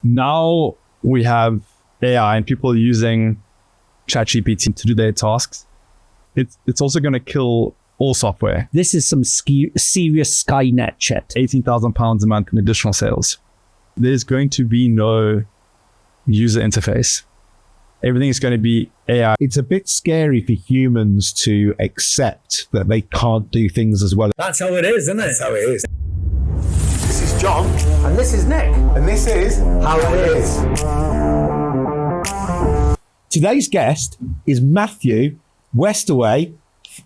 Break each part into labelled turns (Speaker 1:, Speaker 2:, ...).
Speaker 1: Now we have AI and people using ChatGPT to do their tasks. It's also going to kill all software.
Speaker 2: This is some serious Skynet shit.
Speaker 1: £18,000 a month in additional sales. There's going to be no user interface. Everything is going to be AI.
Speaker 3: It's a bit scary for humans to accept that they can't do things as well.
Speaker 2: That's how it is, isn't it?
Speaker 3: That's how it is.
Speaker 4: This is John.
Speaker 2: And this is Nick.
Speaker 4: And this is How It Is.
Speaker 3: Today's guest is Matthew Westaway,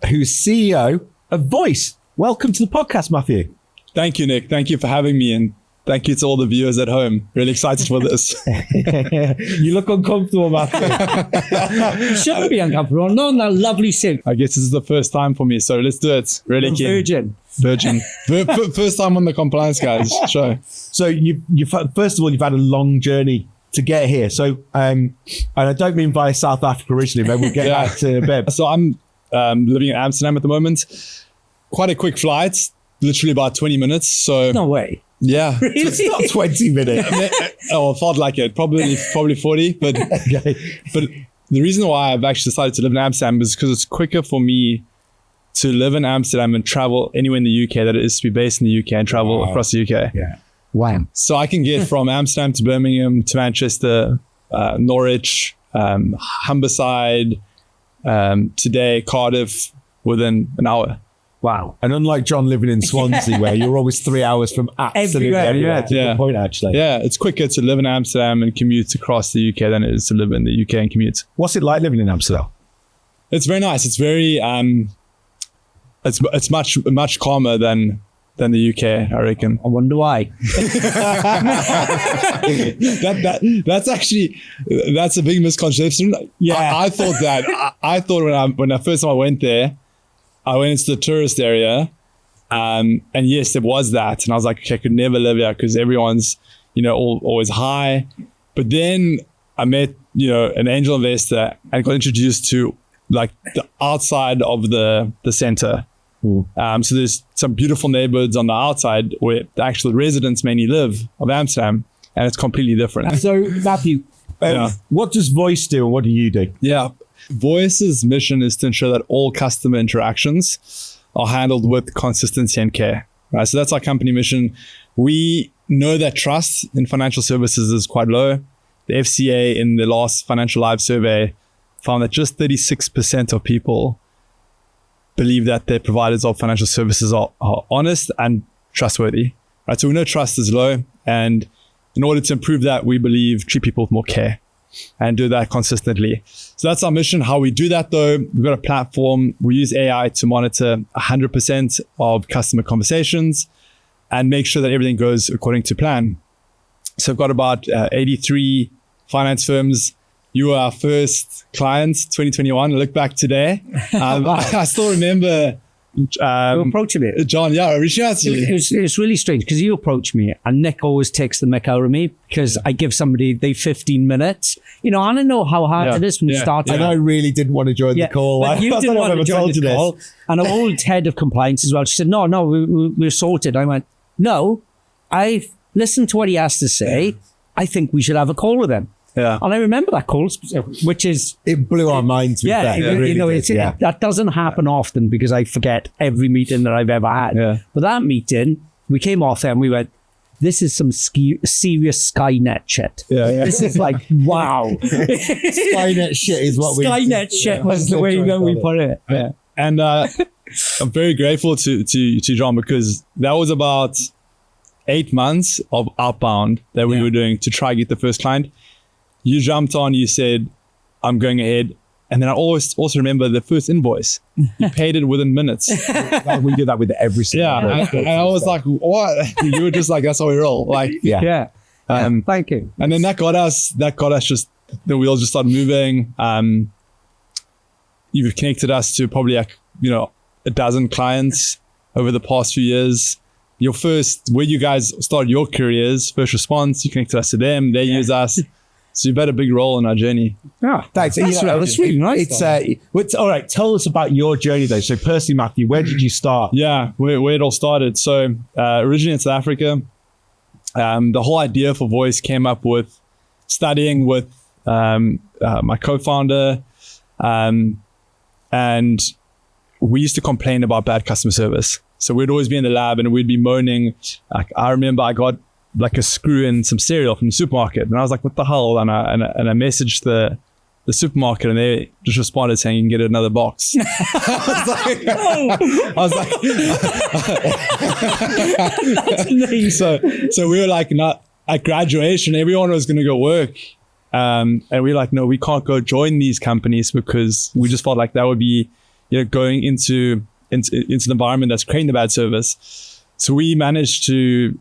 Speaker 3: who's CEO of Voyc. Welcome to the podcast, Matthew.
Speaker 1: Thank you, Nick. Thank you for having me. And thank you to all the viewers at home. Really excited for this.
Speaker 3: You look uncomfortable, Matthew.
Speaker 2: You shouldn't be uncomfortable. Not in that lovely suit.
Speaker 1: I guess this is the first time for me, so let's do it. Really keen. Virgin. First time on the compliance guys show.
Speaker 3: So you first of all, you've had a long journey to get here. So, and I don't mean via South Africa originally, maybe we'll get back to Beb.
Speaker 1: So I'm living in Amsterdam at the moment. Quite a quick flight, literally about 20 minutes. So
Speaker 2: No way.
Speaker 1: yeah.
Speaker 3: It's not 20 minutes.
Speaker 1: Oh, I felt like it. Probably 40, but
Speaker 3: Okay.
Speaker 1: but the reason why I've actually decided to live in Amsterdam is because it's quicker for me to live in Amsterdam and travel anywhere in the UK than it is to be based in the UK and travel across the UK.
Speaker 3: Yeah.
Speaker 2: Wow.
Speaker 1: So I can get from Amsterdam to Birmingham to Manchester, Norwich, Humberside, today Cardiff within an hour.
Speaker 2: Wow.
Speaker 3: And unlike John living in Swansea, where you're always 3 hours from absolutely everywhere. That's a good point, actually.
Speaker 1: Yeah, it's quicker to live in Amsterdam and commute across the UK than it is to live in the UK and commute.
Speaker 3: What's it like living in Amsterdam?
Speaker 1: It's very nice. It's very it's much calmer than the UK, I reckon.
Speaker 2: I wonder why.
Speaker 1: That's a big misconception.
Speaker 2: Yeah.
Speaker 1: I thought that. I thought when I first time I went there, I went into the tourist area, and yes, there was that, and I was like, okay, I could never live here because everyone's, always high. But then I met, an angel investor and got introduced to like the outside of the center. So there's some beautiful neighborhoods on the outside where the actual residents mainly live of Amsterdam, and it's completely different.
Speaker 3: So, Matthew, what does Voyc do and what do you do?
Speaker 1: Yeah. Voyc's mission is to ensure that all customer interactions are handled with consistency and care. Right? So that's our company mission. We know that trust in financial services is quite low. The FCA in the last Financial Lives survey found that just 36% of people believe that their providers of financial services are honest and trustworthy. Right? So we know trust is low, and in order to improve that, we believe treat people with more care and do that consistently. So that's our mission. How we do that though, we've got a platform. We use AI to monitor 100% of customer conversations and make sure that everything goes according to plan. So I've got about 83 finance firms. You were our first client, 2021. I look back today. I still remember
Speaker 2: You approaching me.
Speaker 1: John, reaching out to you.
Speaker 2: It's really strange because you approach me and Nick always takes the mick out of me because I give somebody the 15 minutes. And I know how hard it is when you start.
Speaker 3: And I really didn't want to join the call.
Speaker 2: But you didn't want to join the call. And our old head of compliance as well. She said, no, we're sorted. I went, no, I listened to what he has to say. I think we should have a call with him.
Speaker 1: Yeah.
Speaker 2: And I remember that call, which is...
Speaker 3: It blew our minds.
Speaker 2: That doesn't happen often because I forget every meeting that I've ever had.
Speaker 1: Yeah.
Speaker 2: But that meeting, we came off there and we went, this is some serious Skynet shit.
Speaker 1: Yeah.
Speaker 2: This is like, wow.
Speaker 3: Skynet shit is what we...
Speaker 2: Skynet shit was the way we put it. Yeah.
Speaker 1: And I'm very grateful to John because that was about 8 months of outbound that we were doing to try to get the first client. You jumped on, you said, I'm going ahead. And then I always also remember the first invoice. You paid it within minutes.
Speaker 3: We do that with every single
Speaker 1: and I was like, what? You were just like, that's how we roll. Like,
Speaker 2: Thank you.
Speaker 1: And then that got us just, the wheels just started moving. You've connected us to probably a dozen clients over the past few years. Where you guys started your careers, First Response, you connected us to them, they use us. So you've had a big role in our journny.
Speaker 3: Yeah, thanks.
Speaker 2: That's really nice.
Speaker 3: It's all right. Tell us about your journey though. So personally, Matthew, where did you start?
Speaker 1: Yeah, where it all started. So originally in South Africa, The whole idea for Voyc came up with studying with my co-founder, and we used to complain about bad customer service. So we'd always be in the lab and we'd be moaning. Like, I remember I got like a screw in some cereal from the supermarket, and I was like, "What the hell?" And I messaged the supermarket, and they just responded saying, "You can get another box." I was like,
Speaker 2: That's amazing.
Speaker 1: so we were like, not at graduation, everyone was going to go work. And we were like, no, we can't go join these companies, because we just felt like that would be, going into the environment that's creating the bad service. So we managed to,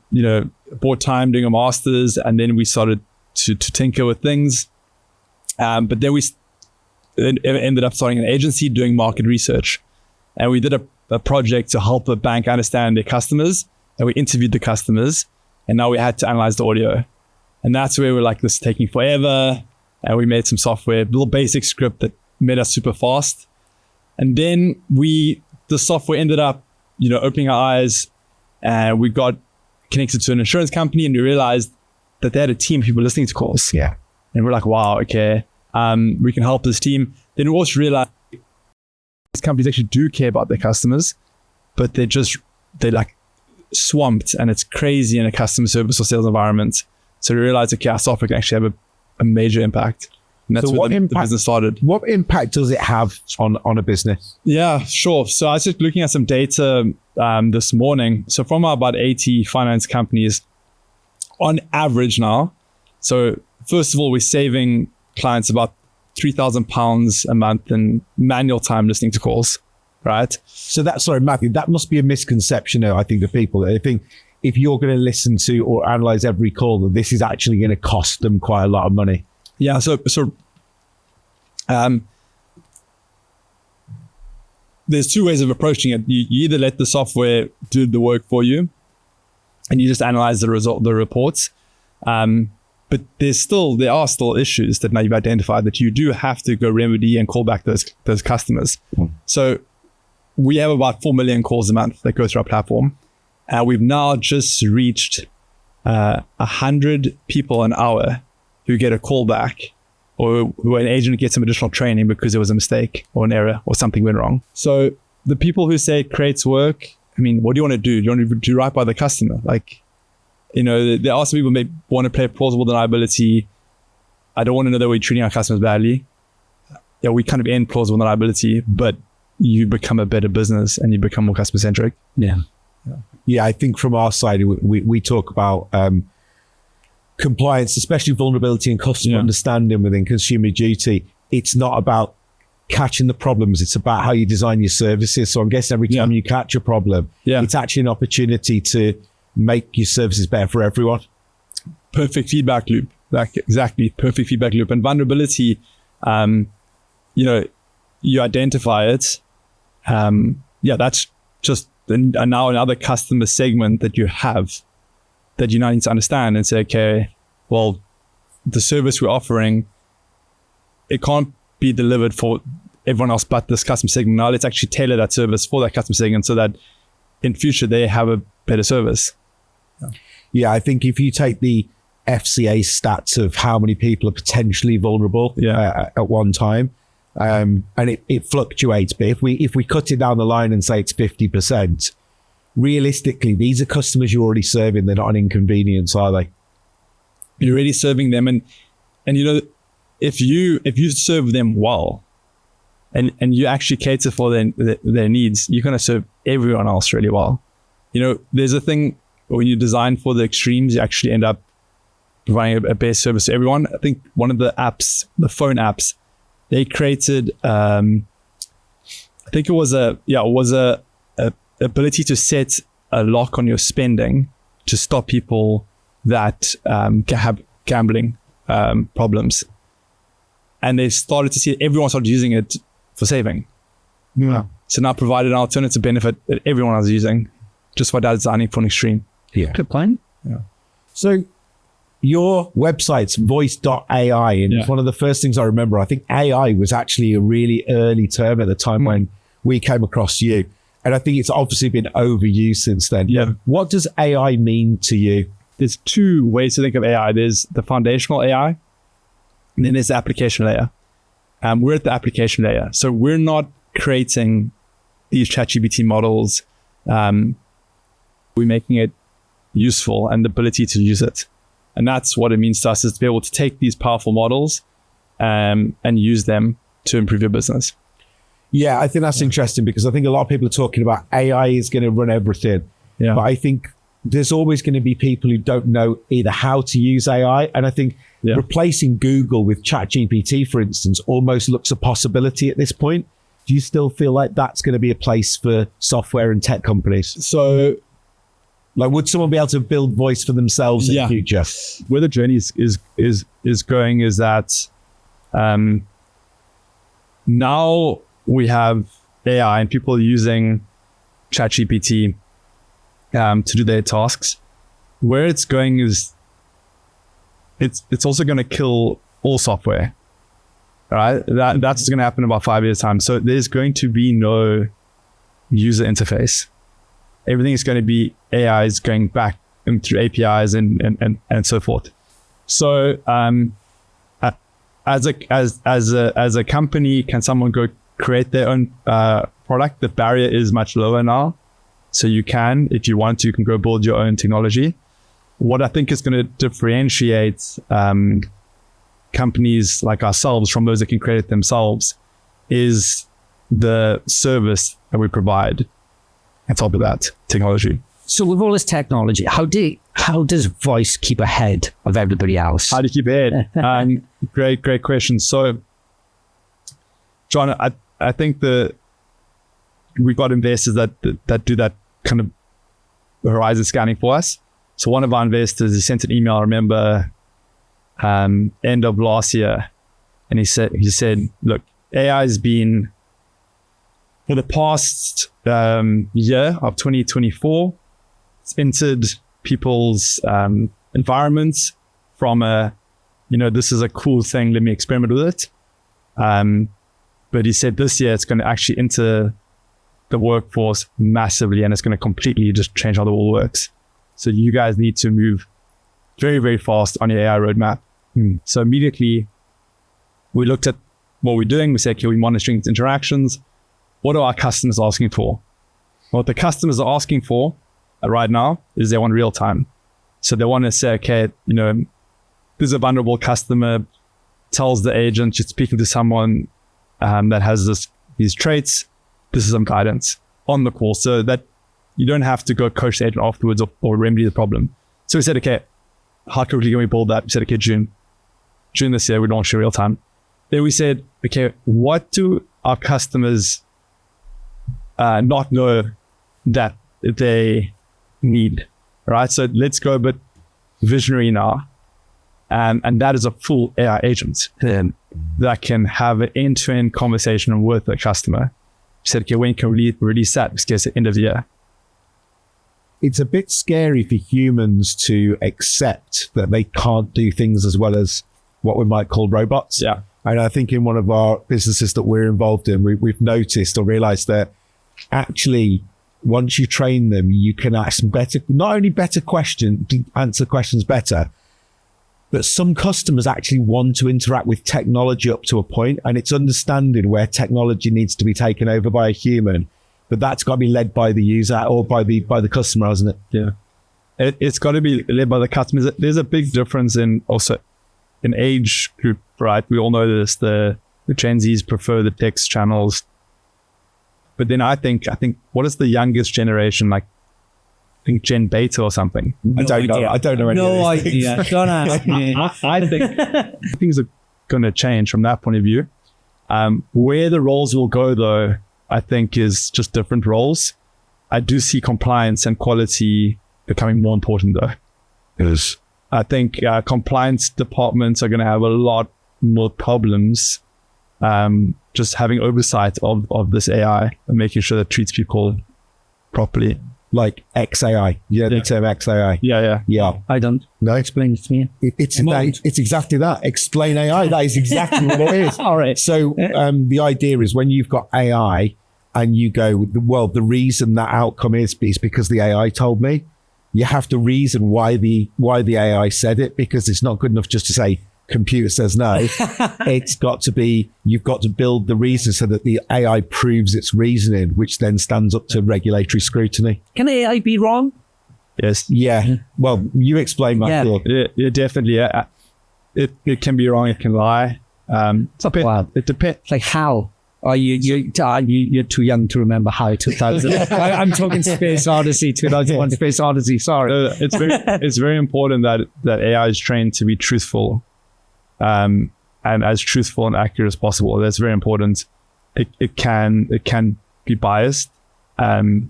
Speaker 1: bought time doing a master's, and then we started to tinker with things. But then we ended up starting an agency doing market research. And we did a project to help a bank understand their customers, and we interviewed the customers, and now we had to analyze the audio. And that's where we're like, this is taking forever. And we made some software, little basic script that made us super fast. And then the software ended up, opening our eyes, and we got connected to an insurance company, and we realized that they had a team of people listening to calls.
Speaker 3: Yeah.
Speaker 1: And we're like, wow, okay, we can help this team. Then we also realized these companies actually do care about their customers, but they're like swamped, and it's crazy in a customer service or sales environment. So we realized, okay, our software can actually have a major impact. And that's where the business started.
Speaker 3: What impact does it have on a business?
Speaker 1: Yeah, sure. So I was just looking at some data this morning. So from our about 80 finance companies, on average now, so first of all, we're saving clients about £3,000 a month in manual time listening to calls, right?
Speaker 3: So Matthew, that must be a misconception, I think, of people. They think if you're going to listen to or analyze every call, that this is actually going to cost them quite a lot of money.
Speaker 1: Yeah, so there's two ways of approaching it. You either let the software do the work for you, and you just analyze the reports. But there are still issues that now you've identified that you do have to go remedy and call back those customers. So we have about 4 million calls a month that go through our platform. We've now just reached 100 people an hour who get a call back, or who an agent gets some additional training because there was a mistake or an error or something went wrong. So the people who say it creates work, I mean, what do you want to do? Do you want to do right by the customer? Like, there are some people who may want to play plausible deniability. I don't want to know that we're treating our customers badly. Yeah, we kind of end plausible deniability, but you become a better business and you become more customer centric.
Speaker 3: Yeah, I think from our side, we talk about compliance, especially vulnerability and customer understanding within consumer duty. It's not about catching the problems, it's about how you design your services. So I'm guessing every time you catch a problem, it's actually an opportunity to make your services better for everyone.
Speaker 1: Perfect feedback loop. Like, exactly, perfect feedback loop. And vulnerability, you identify it. That's just now another customer segment that you have that you now need to understand and say, okay, well, the service we're offering, it can't be delivered for everyone else but this customer segment. Now let's actually tailor that service for that customer segment so that in future they have a better service.
Speaker 3: Yeah, I think if you take the FCA stats of how many people are potentially vulnerable at one time, and it fluctuates, but if we cut it down the line and say it's 50%, realistically, these are customers you're already serving. They're not an inconvenience, are they?
Speaker 1: You're already serving them, and if you serve them well, and you actually cater for their needs, you're going to serve everyone else really well. There's a thing when you design for the extremes, you actually end up providing a best service to everyone. I think one of the apps, the phone apps, they created, I think it was a ability to set a lock on your spending to stop people that have gambling problems. And they started to see everyone started using it for saving.
Speaker 3: Yeah.
Speaker 1: So now provided an alternative benefit that everyone is using just by designing for an extreme.
Speaker 3: Yeah.
Speaker 2: Good plan.
Speaker 1: Yeah.
Speaker 3: So your website's Voyc.ai, and it's one of the first things I remember. I think AI was actually a really early term at the time when we came across you. And I think it's obviously been overused since then.
Speaker 1: Yeah.
Speaker 3: What does AI mean to you?
Speaker 1: there's two ways to think of AI. There's the foundational AI, and then there's the application layer. We're at the application layer. So we're not creating these ChatGPT models. We're making it useful and the ability to use it. And that's what it means to us, is to be able to take these powerful models and use them to improve your business.
Speaker 3: Yeah, I think that's interesting, because I think a lot of people are talking about AI is going to run everything.
Speaker 1: Yeah.
Speaker 3: But I think there's always going to be people who don't know either how to use AI. And I think replacing Google with ChatGPT, for instance, almost looks a possibility at this point. Do you still feel like that's going to be a place for software and tech companies?
Speaker 1: So,
Speaker 3: like, would someone be able to build voice for themselves in the future?
Speaker 1: Where the journey is going is that now we have AI and people using ChatGPT to do their tasks. Where it's going is it's also going to kill all software. Right? That's going to happen in about 5 years' time. So there's going to be no user interface. Everything is going to be AIs going back through APIs and so forth. So as a company, can someone go create their own product? The barrier is much lower now. So you can, if you want to, you can go build your own technology. What I think is going to differentiate companies like ourselves from those that can create it themselves is the service that we provide on top of that technology.
Speaker 2: So with all this technology, how does Voyc keep ahead of everybody else?
Speaker 1: How do you keep ahead? Great question. So, John, I think we've got investors that do that kind of horizon scanning for us. So one of our investors, he sent an email, I remember, end of last year, and he said, look, AI has been, for the past year of 2024, it's entered people's environments from this is a cool thing, let me experiment with it. But he said this year it's going to actually enter the workforce massively, and it's going to completely just change how the world works. So you guys need to move very, very fast on your AI roadmap. So immediately we looked at what we're doing. We said, okay, we're monitoring its interactions. What are our customers asking for? What the customers are asking for right now is they want real time. So they want to say, okay, there's a vulnerable customer, tells the agent, you're speaking to someone that has these traits. This is some guidance on the call, so that you don't have to go coach the agent afterwards or remedy the problem. So we said, okay, how quickly can we build that? We said, okay, June this year, we launched in real time. Then we said, okay, what do our customers not know that they need, right? So let's go a bit visionary now. And that is a full AI agent that can have an end-to-end conversation with the customer. We said, okay, when can we release that? Because at the end of the year.
Speaker 3: It's a bit scary for humans to accept that they can't do things as well as what we might call robots.
Speaker 1: Yeah.
Speaker 3: And I think in one of our businesses that we're involved in, we've noticed or realized that actually, once you train them, you can ask not only answer questions better, but some customers actually want to interact with technology up to a point, and it's understanding where technology needs to be taken over by a human. But that's got to be led by the user or by the customer, hasn't it?
Speaker 1: Yeah. It's got to be led by the customers. There's a big difference in age group, right? We all know this. The Gen Zs prefer the text channels. But then I think what is the youngest generation like? I think Gen Beta or something.
Speaker 3: I don't know any of these things.
Speaker 2: Don't ask me.
Speaker 1: I think things are going to change from that point of view. Where the roles will go, though, I think is just different roles. I do see compliance and quality becoming more important, though.
Speaker 3: Yes.
Speaker 1: I think compliance departments are going to have a lot more problems just having oversight of this AI and making sure that it treats people properly.
Speaker 3: Like XAI. The term XAI.
Speaker 1: Yeah.
Speaker 2: I don't.
Speaker 3: No?
Speaker 2: Explain it to me.
Speaker 3: It's exactly that. Explain AI. That is exactly what it is.
Speaker 2: All right.
Speaker 3: So the idea is when you've got AI and you go, well, the reason that outcome is because the AI told me. you have to reason why the AI said it, because it's not good enough just to say computer says no. It's got to be, you've got to build the reason so that the AI proves its reasoning, which then stands up to regulatory scrutiny.
Speaker 2: Can AI be wrong?
Speaker 1: Yes.
Speaker 3: Yeah. Well, you explain my thought.
Speaker 1: Yeah, definitely. Yeah. It can be wrong. It can lie. It depends.
Speaker 2: Like how? Are you're too young to remember how 2000. I'm talking Space Odyssey, 2001 Space Odyssey. Sorry.
Speaker 1: It's very important that AI is trained to be truthful, and as truthful and accurate as possible. That's very important. It can be biased.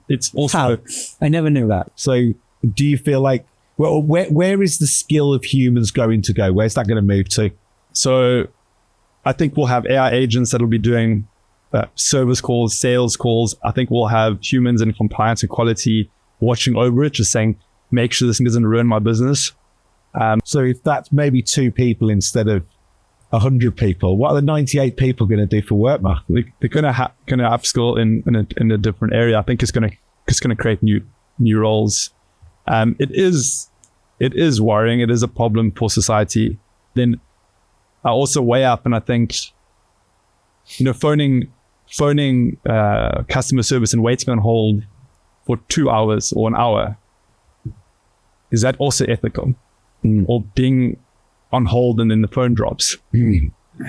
Speaker 1: It's also
Speaker 2: how? I never knew that.
Speaker 3: So do you feel like, well, where is the skill of humans going to go? Where's that going to move to?
Speaker 1: So I think we'll have AI agents that'll be doing service calls, sales calls. I think we'll have humans in compliance and quality watching over it, just saying, make sure this doesn't ruin my business.
Speaker 3: So if that's maybe 2 people instead of 100 people, what are the 98 people going to do for work, Mark?
Speaker 1: They're going to upskill in a different area. I think it's going to create new roles. It is worrying. It is a problem for society. Then I also weigh up, and I think, phoning customer service and waiting on hold for 2 hours or an hour, is that also ethical? Or being on hold and then the phone drops?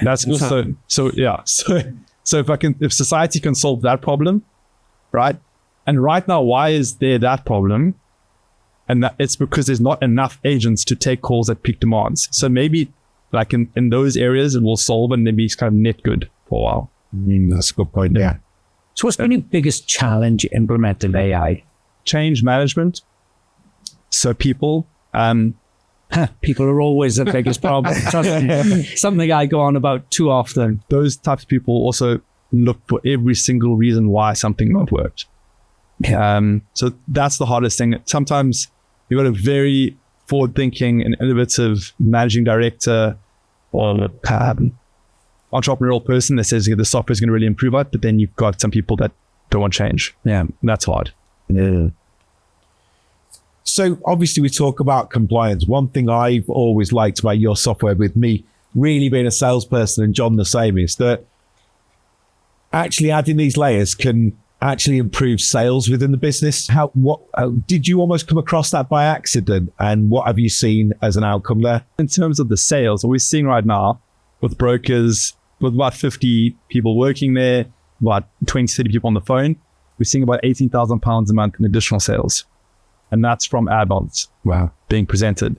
Speaker 1: That's also so if society can solve that problem, right? And right now, why is there that problem? And that it's because there's not enough agents to take calls at peak demands. So maybe like in those areas, it will solve and maybe it's kind of net good for a while.
Speaker 3: That's a good point. Yeah.
Speaker 2: So what's been your biggest challenge implementing AI?
Speaker 1: Change management. So people
Speaker 2: are always the biggest problem. Something I go on about too often.
Speaker 1: Those types of people also look for every single reason why something not worked. So that's the hardest thing. Sometimes you've got a very forward-thinking and innovative managing director or entrepreneurial person that says the software is going to really improve it, but then you've got some people that don't want change. Yeah, that's hard.
Speaker 3: Yeah. So obviously we talk about compliance. One thing I've always liked about your software, with me really being a salesperson and John the same, is that actually adding these layers can actually improve sales within the business. Did you almost come across that by accident? And what have you seen as an outcome there?
Speaker 1: In terms of the sales, what we're seeing right now with brokers, with about 50 people working there, about 20, 30 people on the phone, we're seeing about £18,000 a month in additional sales. And that's from add-ons being presented.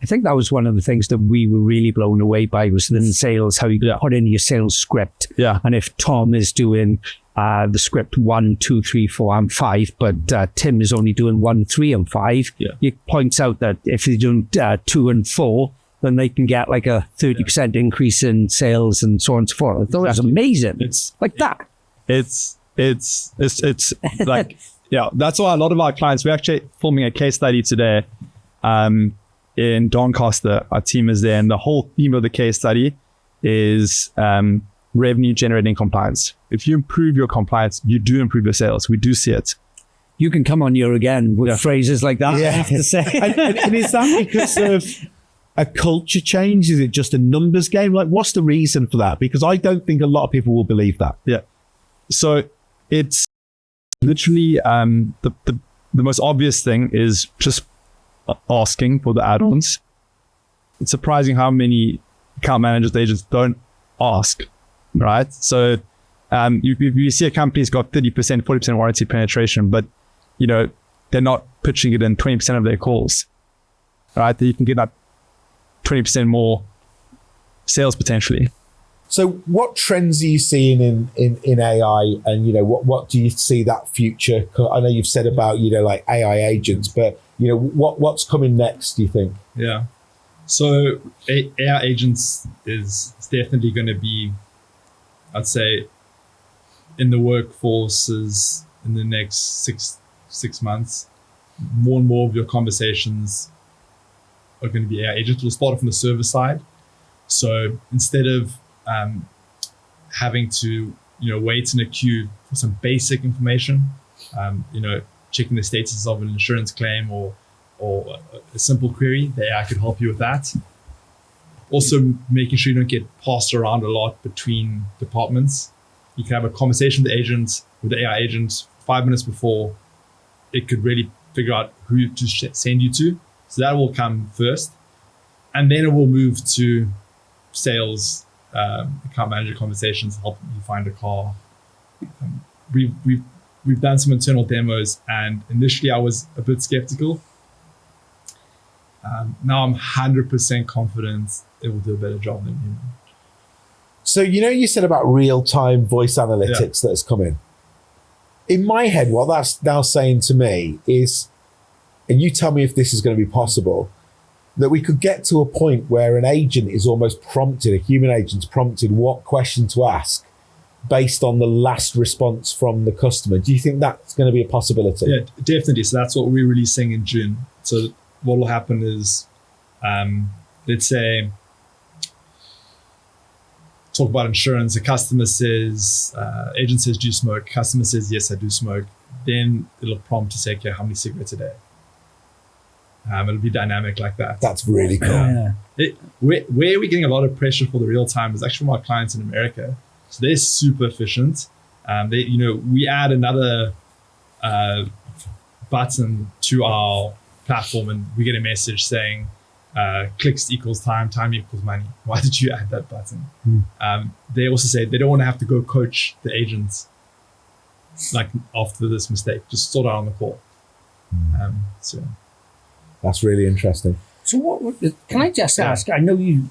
Speaker 2: I think that was one of the things that we were really blown away by, was in sales, how you put in your sales script.
Speaker 1: Yeah.
Speaker 2: And if Tom is doing the script 1, 2, 3, 4, and 5, but Tim is only doing 1, 3, and 5, it points out that if they're doing 2 and 4, then they can get like a 30% increase in sales and so on and so forth. I thought it was amazing. It's like that.
Speaker 1: It's like, yeah, that's why a lot of our clients, we're actually filming a case study today in Doncaster. Our team is there, and the whole theme of the case study is revenue generating compliance. If you improve your compliance, you do improve your sales. We do see it.
Speaker 2: You can come on here again with phrases like that, I have to say.
Speaker 3: and is that because of a culture change? Is it just a numbers game? Like, what's the reason for that? Because I don't think a lot of people will believe that.
Speaker 1: Yeah. So it's literally the most obvious thing is just asking for the add-ons. It's surprising how many account managers, agents don't ask, right? So you see a company's got 30%, 40% warranty penetration, but they're not pitching it in 20% of their calls, right? You can get that 20% more sales potentially.
Speaker 3: So what trends are you seeing in AI, and what do you see that future? I know you've said about like AI agents, but what's coming next, do you think?
Speaker 1: Yeah, so AI agents is definitely going to be, I'd say, in the workforces in the next six months. More and more of your conversations are going to be AI agents. We'll start from the server side. So instead of having to wait in a queue for some basic information, checking the status of an insurance claim or or a simple query, the AI could help you with that. Also, making sure you don't get passed around a lot between departments. You can have a conversation with the AI agent 5 minutes before it could really figure out who to send you to. So that will come first. And then it will move to sales, account manager conversations, help you find a car. We've done some internal demos, and initially I was a bit skeptical. Now I'm 100% confident it will do a better job than human.
Speaker 3: So, you said about real-time voice analytics that has come in. In my head, what that's now saying to me is, and you tell me if this is going to be possible, that we could get to a point where an agent is almost prompted, a human agent's prompted what question to ask based on the last response from the customer. Do you think that's going to be a possibility?
Speaker 1: Yeah, definitely. So that's what we're releasing in June. So what will happen is, let's say, talk about insurance. The customer says, agent says, do you smoke? Customer says, yes, I do smoke. Then it'll prompt to say, okay, how many cigarettes a day? It'll be dynamic like that.
Speaker 3: That's really cool.
Speaker 1: Where we're getting a lot of pressure for the real time is actually from our clients in America. So they're super efficient. We add another button to our platform, and we get a message saying, clicks equals time equals money. Why did you add that button? They also say they don't want to have to go coach the agents like after this mistake. Just sort out on the call. So
Speaker 3: that's really interesting.
Speaker 2: So what can I just ask? I know you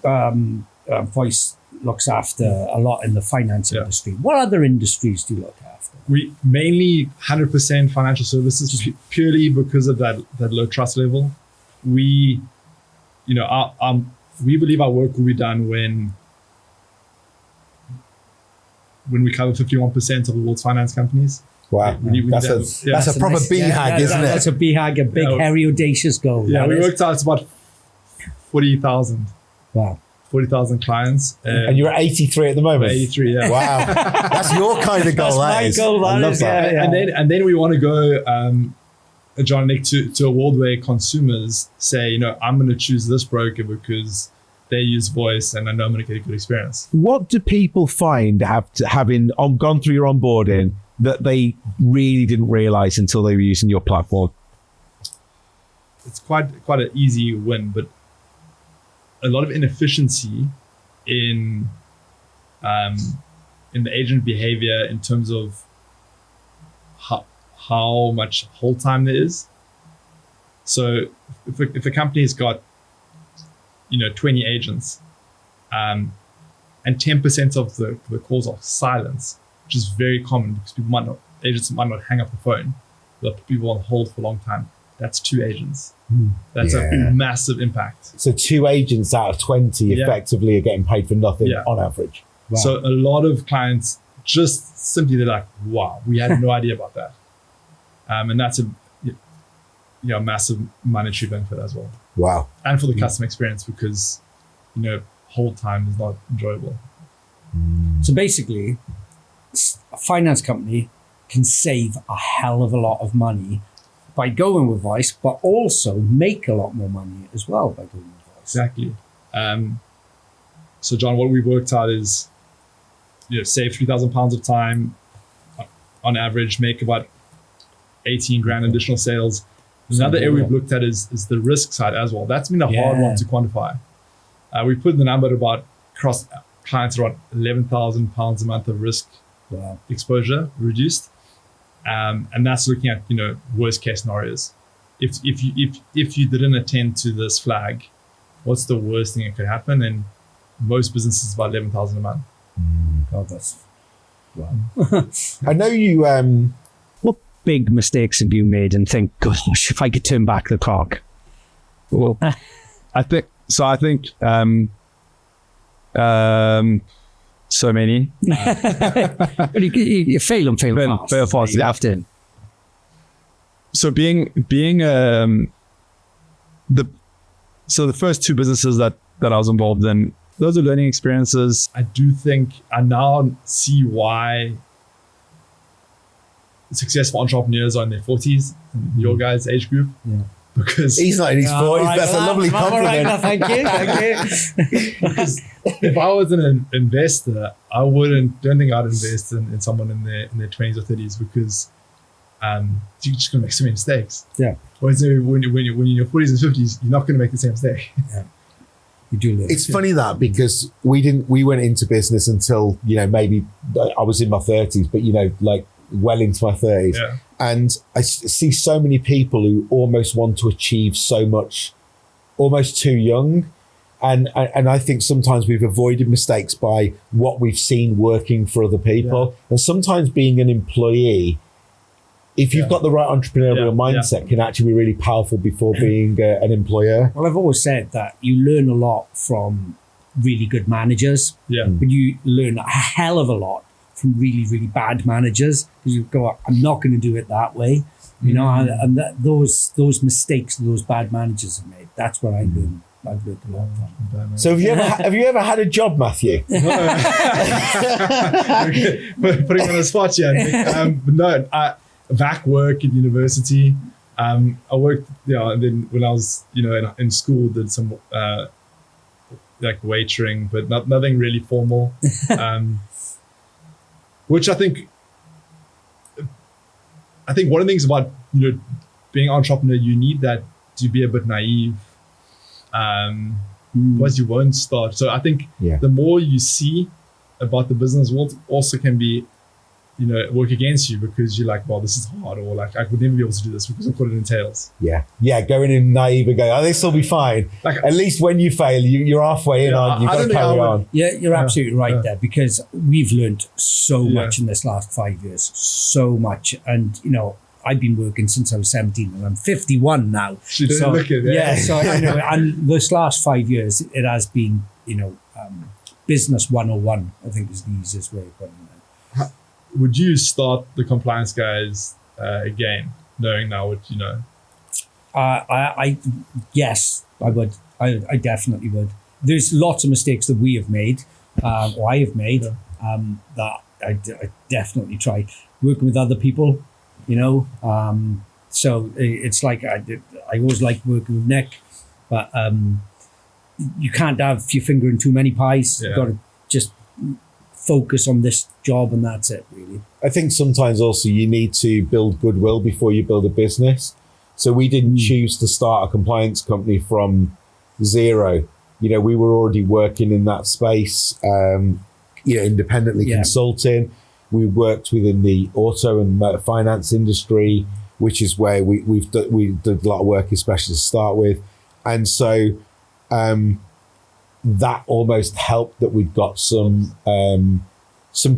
Speaker 2: Voice looks after a lot in the finance industry. What other industries do you look after?
Speaker 1: We mainly 100% financial services, purely because of that low trust level. We believe our work will be done when we cover 51% of the world's finance companies.
Speaker 3: Wow, that's a proper BHAG, isn't it?
Speaker 2: That's a BHAG, a big, hairy, audacious goal.
Speaker 1: Yeah, we worked out it's about 40,000.
Speaker 2: Wow.
Speaker 1: 40,000 clients.
Speaker 3: And you're at 83 at the moment?
Speaker 1: 83, yeah.
Speaker 3: Wow. That's your kind of goal,
Speaker 2: That's my goal,
Speaker 3: I love that.
Speaker 1: Yeah. And then we want to go, John and Nick, to a world where consumers say, I'm going to choose this broker because they use voice and I know I'm going to get a good experience.
Speaker 3: What do people find having gone through your onboarding that they really didn't realize until they were using your platform?
Speaker 1: It's quite an easy win, but a lot of inefficiency in the agent behavior in terms of how much hold time there is. So if a company's got 20 agents, and 10% of the calls are silence, which is very common because agents might not hang up the phone. They'll put people on hold for a long time. That's 2 agents. That's a massive impact.
Speaker 3: So 2 agents out of 20 effectively are getting paid for nothing on average. Wow.
Speaker 1: So a lot of clients just simply, they're like, wow, we had no idea about that. And that's a massive monetary benefit as well.
Speaker 3: Wow.
Speaker 1: And for the customer experience, because hold time is not enjoyable.
Speaker 2: So basically, a finance company can save a hell of a lot of money by going with voice, but also make a lot more money as well by going with voice.
Speaker 1: Exactly. So John, what we've worked out is, save £3,000 of time on average, make about 18 grand additional sales. Another area we've looked at is the risk side as well. That's been a hard one to quantify. We put the number at about across clients around £11,000 a month of risk exposure reduced. And that's looking at worst case scenarios. If you didn't attend to this flag, what's the worst thing that could happen? And most businesses about 11,000 a month.
Speaker 2: God, that's wow.
Speaker 3: I know you.
Speaker 2: What big mistakes have you made and think, gosh, if I could turn back the clock?
Speaker 1: Well, I think so many.
Speaker 2: You fail fast.
Speaker 1: Fail fast.
Speaker 2: Often.
Speaker 1: So the first 2 businesses that I was involved in, those are learning experiences. I do think I now see why successful entrepreneurs are in their 40s, in your guys' age group. because
Speaker 3: He's not in his 40s.
Speaker 2: Right,
Speaker 3: That's a
Speaker 2: well,
Speaker 3: lovely
Speaker 2: I'm all right,
Speaker 3: compliment.
Speaker 2: thank you.
Speaker 1: because if I was an investor, I don't think I'd invest in someone in their 20s or 30s because you're just gonna make so many mistakes.
Speaker 2: Yeah.
Speaker 1: Whereas when you're in your 40s and 50s, you're not gonna make the same mistake.
Speaker 2: You do learn.
Speaker 3: It's funny that because we went into business until, maybe I was in my 30s, but, like well into my 30s.
Speaker 1: Yeah.
Speaker 3: And I see so many people who almost want to achieve so much, almost too young. And I think sometimes we've avoided mistakes by what we've seen working for other people. Yeah. And sometimes being an employee, if you've got the right entrepreneurial mindset, can actually be really powerful before being an employer.
Speaker 2: Well, I've always said that you learn a lot from really good managers, but you learn a hell of a lot from really, really bad managers because you go, I'm not going to do it that way, and those mistakes that those bad managers have made, that's what I learned. I've learned a lot from.
Speaker 3: So have you ever had a job, Matthew?
Speaker 1: Putting me on the spot, no. VAC work at university. I worked, and then when I was, in school, did some like waitering, but nothing really formal. Which I think one of the things about being an entrepreneur, you need that to be a bit naive. Otherwise you won't start. So I think the more you see about the business world also can be, work against you because you're like, well, this is hard, or like, I would never be able to do this because of what it entails.
Speaker 3: Yeah, going in naive and going, this will be fine. Like, at least when you fail, you're halfway in on, you've got to carry on.
Speaker 2: Yeah, you're absolutely right there because we've learned so much in this last 5 years, so much. And, I've been working since I was 17 and I'm 51 now.
Speaker 1: She didn't look at it.
Speaker 2: So I know, and this last 5 years, it has been, business 101, I think is the easiest way of putting it.
Speaker 1: Would you start the compliance guys again, knowing now what you know?
Speaker 2: Yes, I would. I definitely would. There's lots of mistakes that we have made, or I have made, that I definitely try working with other people. So it's like I always like working with Nick, but you can't have your finger in too many pies. You've got to just focus on this job and that's it, really.
Speaker 3: I think sometimes also you need to build goodwill before you build a business. So we didn't choose to start a compliance company from zero. We were already working in that space, independently consulting. We worked within the auto and motor finance industry, which is where we did a lot of work, especially to start with. And so that almost helped that we'd got some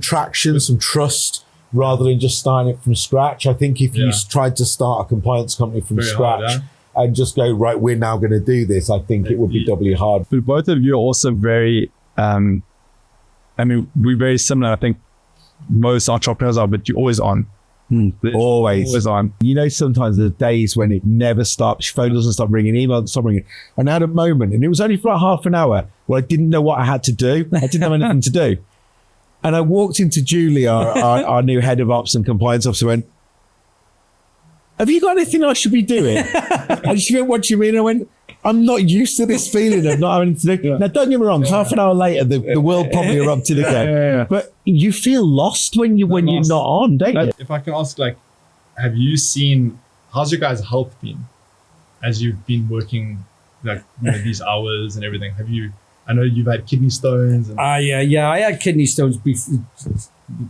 Speaker 3: traction, some trust, rather than just starting it from scratch. I think if you tried to start a compliance company from scratch and just go, right, we're now going to do this, I think it would be doubly hard.
Speaker 1: But both of you are also very, we're very similar. I think most entrepreneurs are, but you're always on.
Speaker 3: Always
Speaker 1: on.
Speaker 3: Sometimes there's days when it never stops. Phone doesn't stop ringing, email doesn't stop ringing. And I had a moment, and it was only for like half an hour, where I didn't know what I had to do. I didn't have anything to do. And I walked into Julie, our new head of ops and compliance officer, and went, have you got anything I should be doing? And she went, what do you mean? I went, I'm not used to this feeling of not having to do. Now, don't get me wrong, half an hour later, the world probably erupted again. But you feel lost when you're not on, don't you?
Speaker 1: If I can ask, have you seen, how's your guys' health been as you've been working these hours and everything? I know you've had kidney stones.
Speaker 2: I had kidney stones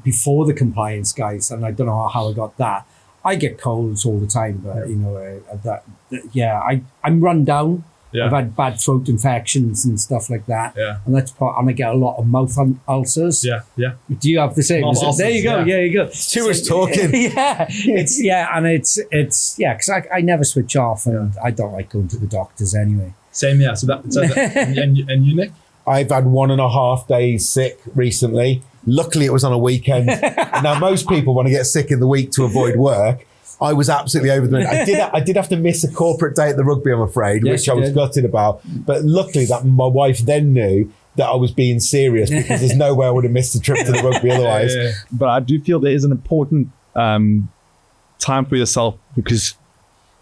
Speaker 2: before the compliance guys, and I don't know how I got that. I get colds all the time, but I'm run down. I've had bad throat infections and stuff like that. And that's and I get a lot of mouth ulcers. Do you have the same? There you go. Yeah, you go.
Speaker 3: Too much talking.
Speaker 2: Because I never switch off, and I don't like going to the doctors anyway.
Speaker 1: Same, yeah. And you, Nick?
Speaker 3: I've had 1.5 days sick recently. Luckily, it was on a weekend. Now, most people want to get sick in the week to avoid work. I was absolutely over the moon. I did have to miss a corporate day at the rugby, I'm afraid, which I was gutted about. But luckily, that my wife then knew that I was being serious, because there's no way I would have missed the trip to the rugby otherwise.
Speaker 1: But I do feel there is an important time for yourself, because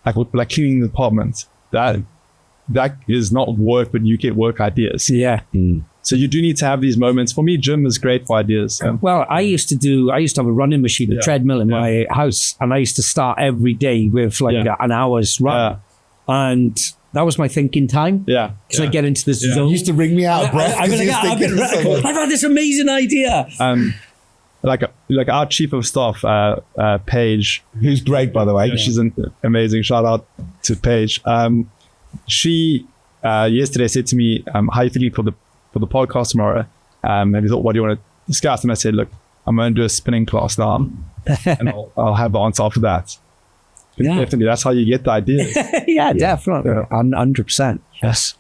Speaker 1: like cleaning the apartment. That is not work, but you get work ideas.
Speaker 2: Yeah.
Speaker 1: So you do need to have these moments. For me, gym is great for ideas.
Speaker 2: Well, I used to have a running machine, a treadmill in my house, and I used to start every day with an hour's run. And that was my thinking time.
Speaker 1: Yeah.
Speaker 2: Because I get into this zone.
Speaker 3: You used to ring me out of breath.
Speaker 2: I've had this amazing idea.
Speaker 1: Like our chief of staff, Paige,
Speaker 3: who's great, by the way.
Speaker 1: She's amazing. Shout out to Paige. She yesterday said to me, "How are you feeling for the podcast tomorrow?" And he thought, "What do you want to discuss?" And I said, "Look, I'm going to do a spinning class now, and I'll have the answer after that." Definitely, that's how you get the ideas.
Speaker 2: Yeah, definitely, 100%. Yes.